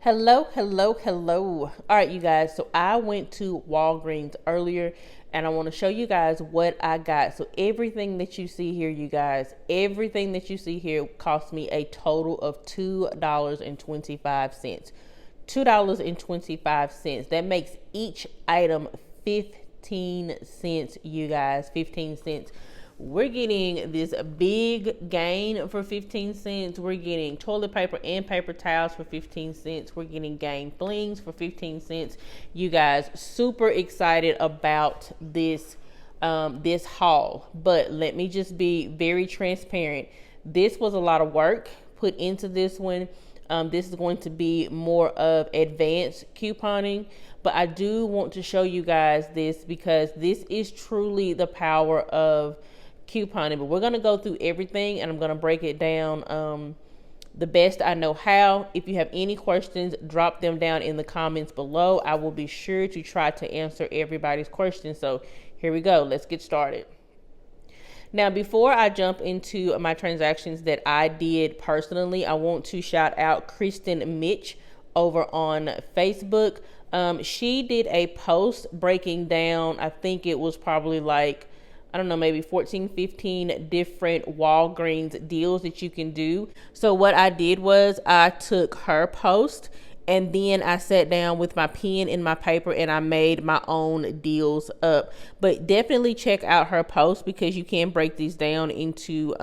Hello, hello, hello. All right, you guys. So I went to Walgreens earlier and I want to show you guys what I got. So everything that you see here, you guys, everything that you see here cost me a total of $2.25. $2.25. That makes each item 15 cents, you guys. 15 cents. We're getting this big gain for 15 cents. We're getting toilet paper and paper towels for 15 cents. We're getting Gain Flings for 15 cents. You guys, super excited about this haul. But let me just be very transparent. This was a lot of work put into this one. This is going to be more of advanced couponing, but I do want to show you guys this because this is truly the power of couponing. But we're going to go through everything and I'm going to break it down the best I know how. If you have any questions, drop them down in the comments below. I will be sure to try to answer everybody's questions. So here we go. Let's get started. Now, before I jump into my transactions that I did personally, I want to shout out Kristen Mitch over on Facebook. She did a post breaking down, I think it was probably like, I don't know, maybe 14, 15 different Walgreens deals that you can do. So what I did was I took her post and then I sat down with my pen and my paper and I made my own deals up. But definitely check out her post because you can break these down into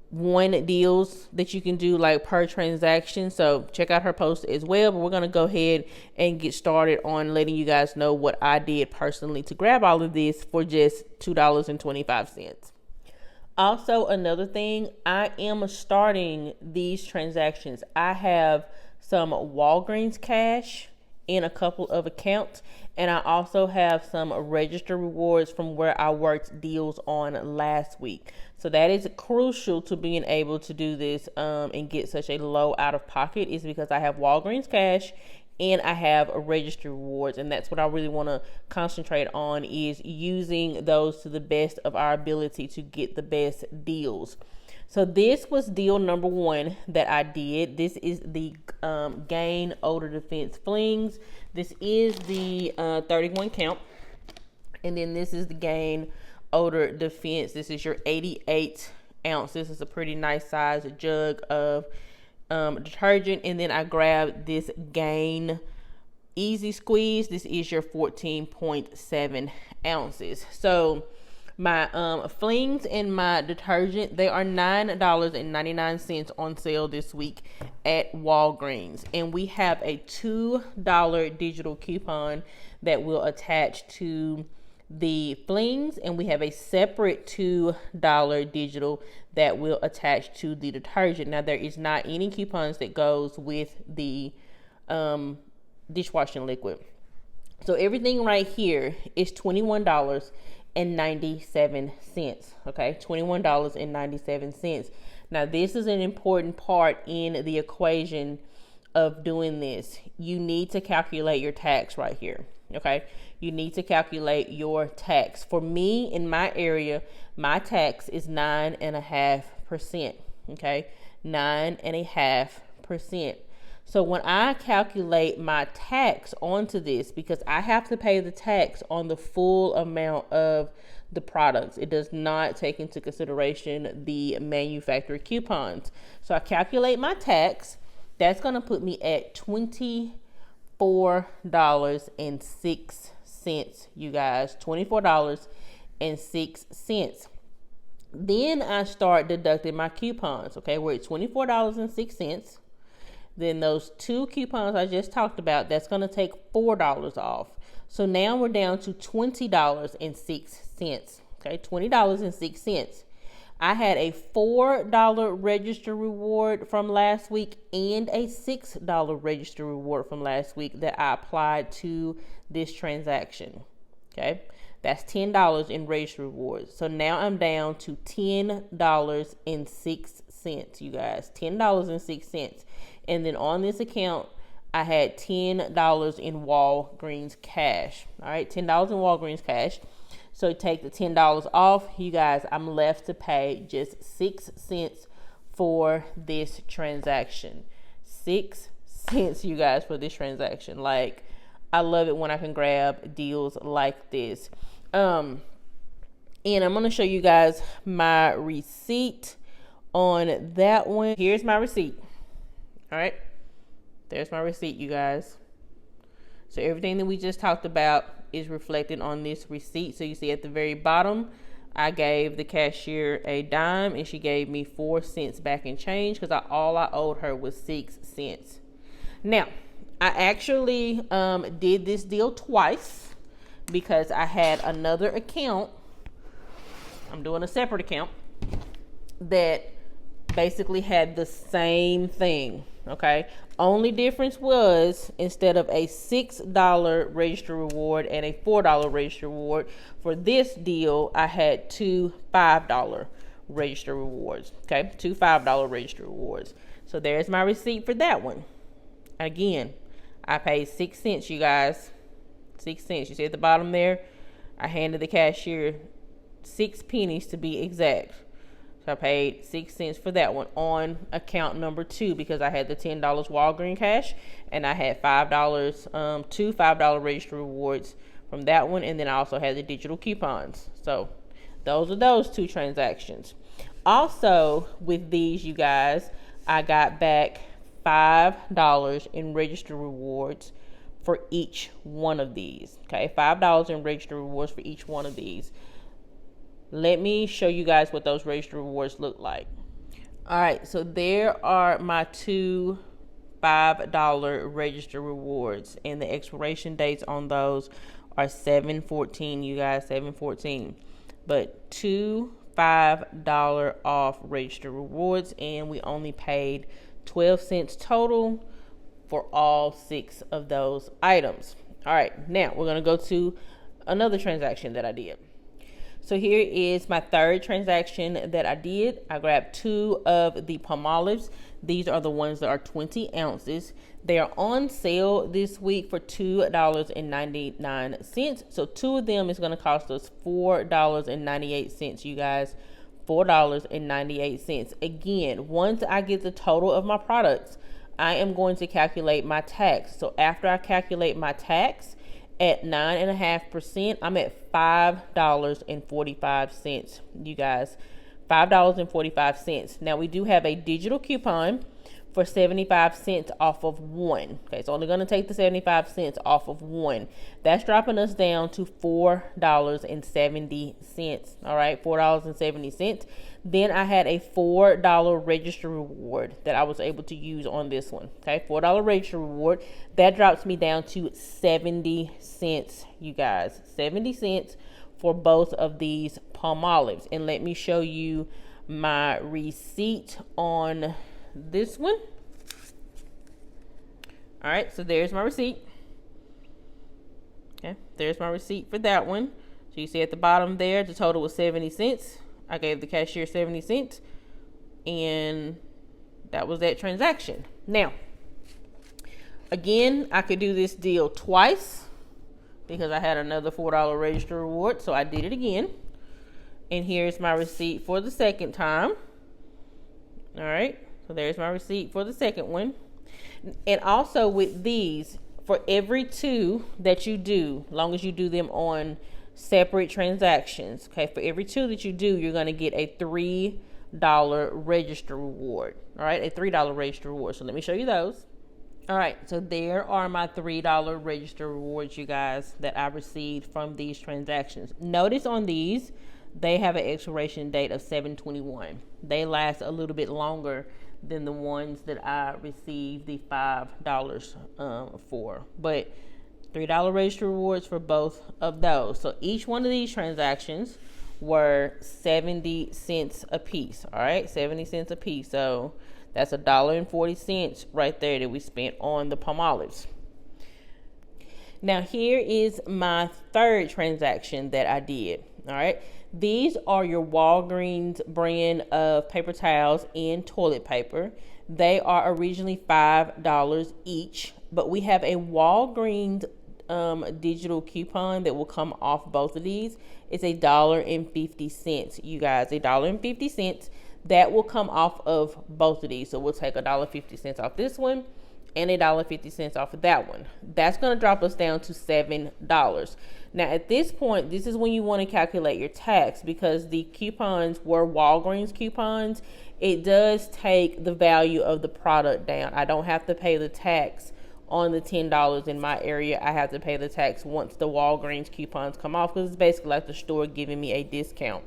one deals that you can do like per transaction. So check out her post as well. But we're going to go ahead and get started on letting you guys know what I did personally to grab all of this for just $2.25. Also, another thing, I am starting these transactions. I have some Walgreens cash in a couple of accounts, and I also have some register rewards from where I worked deals on last week. So that is crucial to being able to do this and get such a low out of pocket, is because I have Walgreens cash and I have a register rewards, and that's what I really want to concentrate on, is using those to the best of our ability to get the best deals. So this was deal number one that I did. This is the Gain Odor Defense Flings. This is the 31 count. And then this is the Gain Odor Defense. This is your 88 ounce. This is a pretty nice size jug of detergent. And then I grabbed this Gain Easy Squeeze. This is your 14.7 ounces. So my flings and my detergent, they are $9.99 on sale this week at Walgreens. And we have a $2 digital coupon that will attach to the flings, and we have a separate $2 digital that will attach to the detergent. Now, there is not any coupons that goes with the dishwashing liquid. So everything right here is $21.97. Okay, $21.97. Now, this is an important part in the equation of doing this. You need to calculate your tax right here. Okay, you need to calculate your tax. For me, in my area, my tax is 9.5%. Okay, 9.5%. So when I calculate my tax onto this, because I have to pay the tax on the full amount of the products, it does not take into consideration the manufacturer coupons. So I calculate my tax. That's going to put me at $24.06, you guys. $24.06. Then I start deducting my coupons. Okay, we're at $24.06. Then those two coupons I just talked about, that's going to take $4 off. So now we're down to $20.06. Okay, $20.06. I had a $4 register reward from last week and a $6 register reward from last week that I applied to this transaction. Okay, that's $10 in register rewards. So now I'm down to $10.06, you guys. $10.06. And then on this account, I had $10 in Walgreens cash. All right, $10 in Walgreens cash. So take the $10 off, you guys, I'm left to pay just 6 cents for this transaction. 6 cents, you guys, for this transaction. Like, I love it when I can grab deals like this. And I'm going to show you guys my receipt on that one. Here's my receipt. All right. There's my receipt, you guys. So everything that we just talked about is reflected on this receipt. So you see at the very bottom, I gave the cashier a dime and she gave me 4 cents back in change because all I owed her was 6 cents. Now, I actually did this deal twice because I had another account. I'm doing a separate account that basically had the same thing. Okay. Only difference was instead of a $6 register reward and a $4 register reward for this deal, I had 2 $5 register rewards. Okay. 2 $5 register rewards. So there's my receipt for that one. Again, I paid 6 cents, you guys. 6 cents. You see at the bottom there, I handed the cashier 6 pennies to be exact. So I paid 6 cents for that one on account number 2 because I had the $10 Walgreens cash and I had $5, 2 $5 register rewards from that one. And then I also had the digital coupons. So those are those 2 transactions. Also with these, you guys, I got back $5 in register rewards for each one of these. Okay, $5 in register rewards for each one of these. Let me show you guys what those register rewards look like. All right, so there are my 2 $5 register rewards, and the expiration dates on those are 7/14, you guys, 7/14. But 2 $5 off register rewards, and we only paid 12 cents total for all 6 of those items. All right, now we're gonna go to another transaction that I did. So here is my third transaction that I did. I grabbed 2 of the Palmolives. These are the ones that are 20 ounces. They are on sale this week for $2.99. So 2 of them is going to cost us $4.98, you guys. $4.98. Again, once I get the total of my products, I am going to calculate my tax. So after I calculate my tax, at 9.5%, I'm at $5.45, you guys. $5.45. Now we do have a digital coupon for 75 cents off of one. Okay, it's only going to take the 75 cents off of one. That's dropping us down to $4.70. All right, $4.70. Then I had a $4 register reward that I was able to use on this one. Okay, $4 register reward. That drops me down to 70 cents, you guys. 70 cents for both of these Palmolives. And let me show you my receipt on this one. All right, so there's my receipt. Okay, there's my receipt for that one. So you see at the bottom there, the total was 70 cents. I gave the cashier 70 cents, and that was that transaction. Now, again, I could do this deal twice because I had another $4 register reward, so I did it again. And here's my receipt for the second time. All right, so there's my receipt for the second one. And also with these, for every 2 that you do, long as you do them on separate transactions, okay, for every 2 that you do, you're going to get a $3 register reward. All right, a $3 register reward. So let me show you those. All right, so there are my $3 register rewards, you guys, that I received from these transactions. Notice on these, they have an expiration date of 7/21. They last a little bit longer than the ones that I received the $5 for. But $3 register rewards for both of those. So each one of these transactions were 70 cents a piece. All right, 70 cents a piece. So that's $1.40 right there that we spent on the Palmolives. Now here is my third transaction that I did. All right, these are your Walgreens brand of paper towels and toilet paper. They are originally $5 each, but we have a Walgreens digital coupon that will come off both of these. It's $1.50, you guys. $1.50 that will come off of both of these. So we'll take $1.50 off this one and $1.50 off of that one. That's going to drop us down to $7. Now at this point, this is when you want to calculate your tax, because the coupons were Walgreens coupons. It does take the value of the product down. I don't have to pay the tax on the $10 in my area. I have to pay the tax once the Walgreens coupons come off, because it's basically like the store giving me a discount.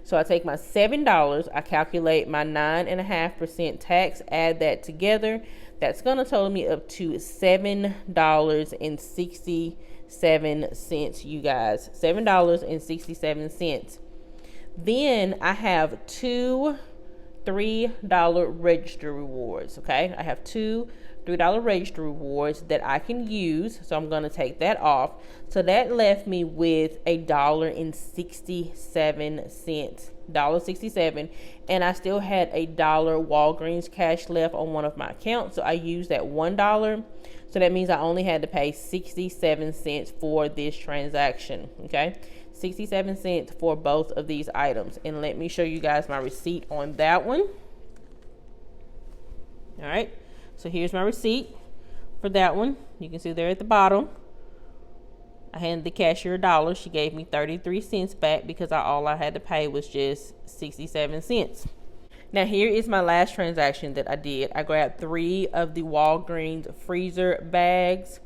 So I take my $7, I calculate my 9.5% tax, add that together. That's going to total me up to $7.67, you guys. $7.67. Then I have two $3 register rewards, okay? I have two $3 register rewards that I can use, so I'm going to take that off. So that left me with $1.67, and I still had $1 Walgreens cash left on one of my accounts, so I used that $1. So that means I only had to pay 67 cents for this transaction, okay? 67 cents for both of these items. And let me show you guys my receipt on that one. All right, so here's my receipt for that one. You can see there at the bottom. I handed the cashier $1. She gave me 33 cents back because all I had to pay was just 67 cents. Now here is my last transaction that I did. I grabbed 3 of the Walgreens freezer bags.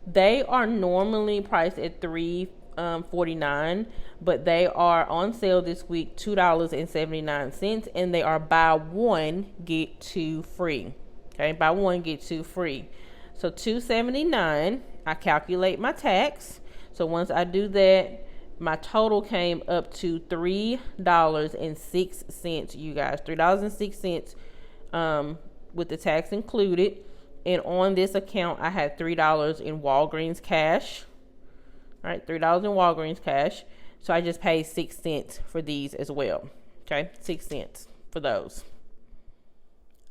They are normally priced at $3.49, but they are on sale this week, $2.79, and they are buy one get two free. Okay, buy one get two free. So $2.79. I calculate my tax. So once I do that, my total came up to $3.06, you guys. $3.06 with the tax included. And on this account, I had $3 in Walgreens cash. All right, $3 in Walgreens cash. So I just paid 6 cents for these as well. Okay, 6 cents for those.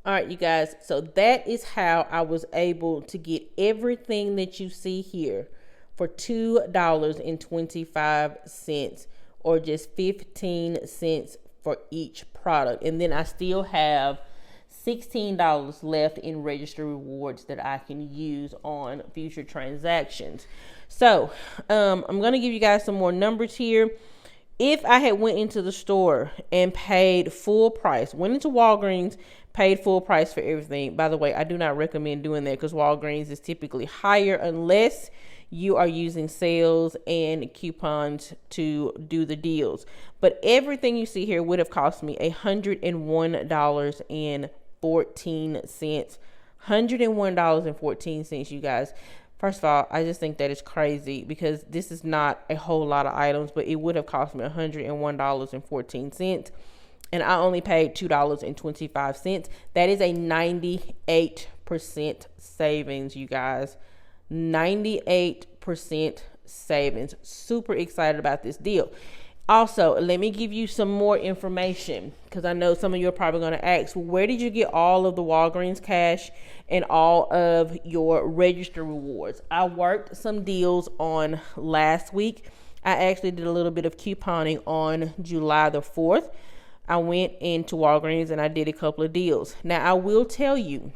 All right, you guys. So that is how I was able to get everything that you see here for $2.25, or just 15 cents for each product. And then I still have $16 left in register rewards that I can use on future transactions. So I'm going to give you guys some more numbers here. If I had went into the store and paid full price, went into Walgreens, paid full price for everything. By the way, I do not recommend doing that because Walgreens is typically higher unless you are using sales and coupons to do the deals. But everything you see here would have cost me $101.14. $101.14, you guys. First of all, I just think that is crazy because this is not a whole lot of items, but it would have cost me $101.14. And I only paid $2.25. That is a 98% savings, you guys. 98% savings. Super excited about this deal. Also, let me give you some more information because I know some of you are probably going to ask, where did you get all of the Walgreens cash and all of your register rewards? I worked some deals on last week. I actually did a little bit of couponing on July the 4th. I went into Walgreens and I did a couple of deals. Now, I will tell you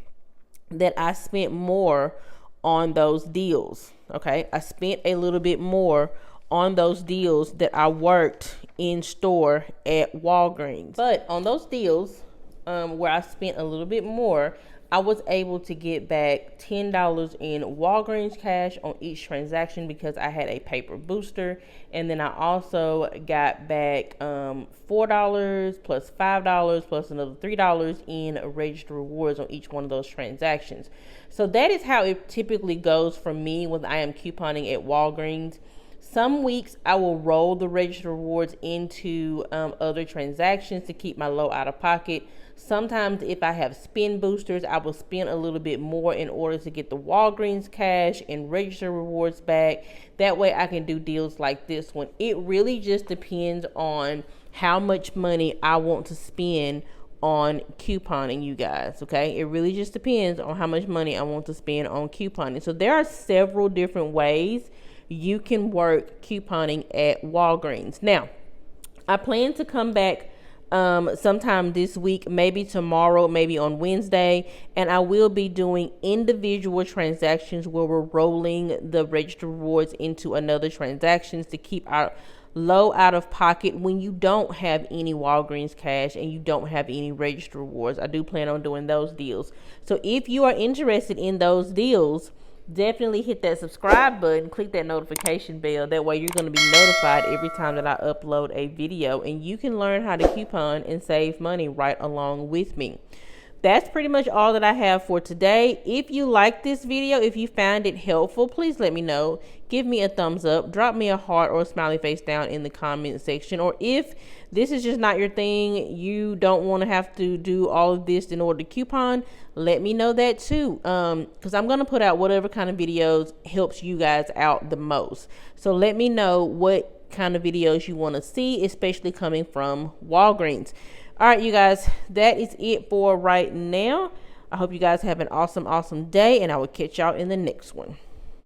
that I spent more on those deals. Okay, I spent a little bit more on those deals that I worked in store at Walgreens. But on those deals where I spent a little bit more, I was able to get back $10 in Walgreens cash on each transaction because I had a paper booster. And then I also got back $4 plus $5 plus another $3 in registered rewards on each one of those transactions. So that is how it typically goes for me when I am couponing at Walgreens. Some weeks I will roll the registered rewards into other transactions to keep my low out of pocket. Sometimes if I have spin boosters, I will spend a little bit more in order to get the Walgreens cash and register rewards back. That way I can do deals like this one. It really just depends on how much money I want to spend on couponing, you guys. Okay, it really just depends on how much money I want to spend on couponing. So there are several different ways you can work couponing at Walgreens. Now, I plan to come back sometime this week, maybe tomorrow, maybe on Wednesday. And I will be doing individual transactions where we're rolling the registered rewards into another transactions to keep our low out of pocket when you don't have any Walgreens cash and you don't have any registered rewards. I do plan on doing those deals. So if you are interested in those deals, definitely hit that subscribe button, click that notification bell. That way you're going to be notified every time that I upload a video, and you can learn how to coupon and save money right along with me. That's pretty much all that I have for today. If you like this video, if you found it helpful, please let me know. Give me a thumbs up, drop me a heart or a smiley face down in the comment section. Or if this is just not your thing, you don't want to have to do all of this in order to coupon, let me know that too. Because I'm going to put out whatever kind of videos helps you guys out the most. So let me know what kind of videos you want to see, especially coming from Walgreens. All right, you guys, that is it for right now. I hope you guys have an awesome day, and I will catch y'all in the next one.